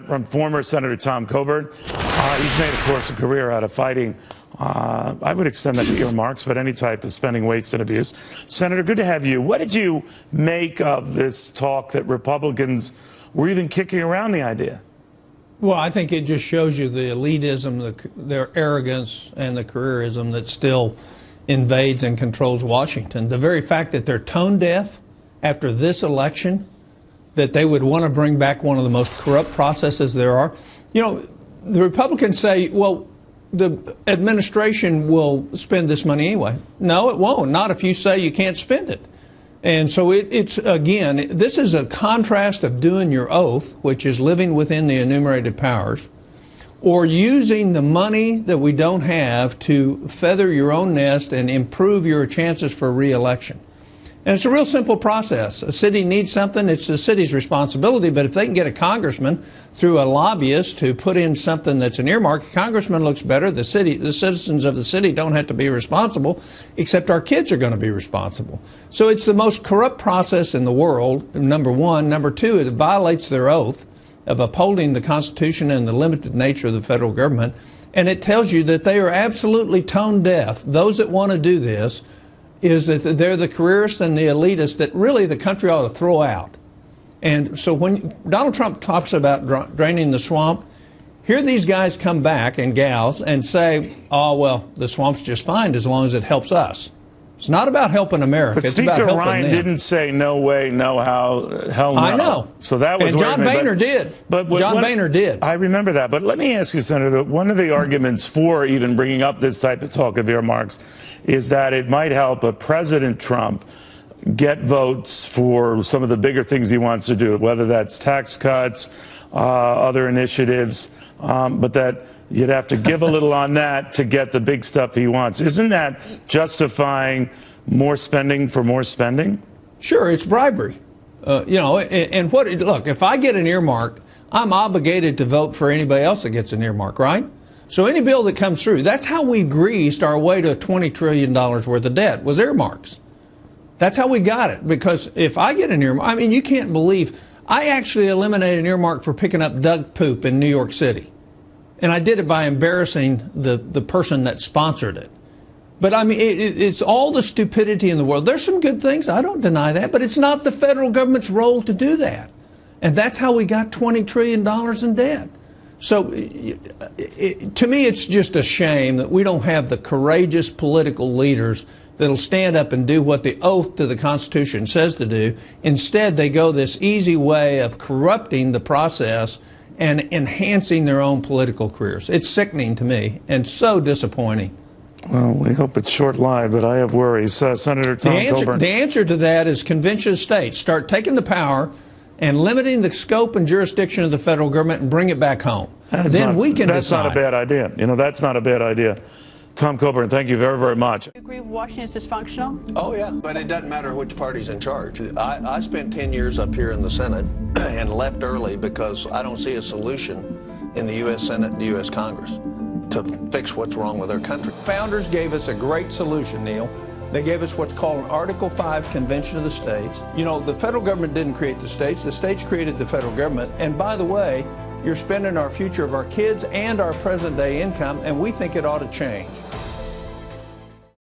From former Senator Tom Coburn. He's made, of course, a career out of fighting. I would extend that to earmarks, but any type of spending, waste, and abuse. Senator, good to have you. What did you make of this talk that Republicans were even kicking around the idea? Well, I think it just shows you the elitism, their arrogance, and the careerism that still invades and controls Washington. The very fact that they're tone deaf after this election, that they would want to bring back one of the most corrupt processes there are. You know, the Republicans say, well, the administration will spend this money anyway. No, it won't. Not if you say you can't spend it. And so it's, again, this is a contrast of doing your oath, which is living within the enumerated powers, or using the money that we don't have to feather your own nest and improve your chances for re-election. And it's a real simple process. A city needs something, it's the city's responsibility, but if they can get a congressman through a lobbyist to put in something that's an earmark, a congressman looks better, the citizens of the city don't have to be responsible, except our kids are going to be responsible. So it's the most corrupt process in the world, number one. Number two, it violates their oath of upholding the Constitution and the limited nature of the federal government. And it tells you that they are absolutely tone deaf. Those that want to do this is that they're the careerists and the elitists that really the country ought to throw out. And so when Donald Trump talks about draining the swamp, here these guys come back and gals and say, oh, well, the swamp's just fine as long as it helps us. It's not about helping America. But Speaker Ryan didn't say no way, no how, hell no. I know. So that was and John Boehner did. John Boehner did. I remember that. But let me ask you, Senator, one of the arguments for even bringing up this type of talk of earmarks is that it might help President Trump get votes for some of the bigger things he wants to do, whether that's tax cuts, other initiatives, but that you'd have to give a little on that to get the big stuff he wants. Isn't that justifying more spending for more spending? Sure, it's bribery. You know, and look, if I get an earmark, I'm obligated to vote for anybody else that gets an earmark, right? So any bill that comes through, that's how we greased our way to $20 trillion worth of debt, was earmarks. That's how we got it, because if I get an earmark, I mean, you can't believe, I actually eliminated an earmark for picking up dog poop in New York City. And I did it by embarrassing the person that sponsored it. But I mean, it's all the stupidity in the world. There's some good things, I don't deny that, but it's not the federal government's role to do that. And that's how we got $20 trillion in debt. So to me, it's just a shame that we don't have the courageous political leaders that'll stand up and do what the oath to the Constitution says to do. Instead, they go this easy way of corrupting the process and enhancing their own political careers. It's sickening to me and so disappointing. Well, we hope it's short-lived, but I have worries. Senator Tom Coburn. The answer to that is convention of states. Start taking the power and limiting the scope and jurisdiction of the federal government and bring it back home. We can decide. That's not a bad idea. You know, that's not a bad idea. Tom Coburn, thank you very, very much. Do you agree Washington is dysfunctional? Oh, yeah, but it doesn't matter which party's in charge. I spent 10 years up here in the Senate and left early because I don't see a solution in the U.S. Senate and the U.S. Congress to fix what's wrong with our country. Founders gave us a great solution, Neil. They gave us what's called an Article 5 Convention of the States. You know, the federal government didn't create the states created the federal government. And by the way, you're spending our future of our kids and our present day income, and we think it ought to change.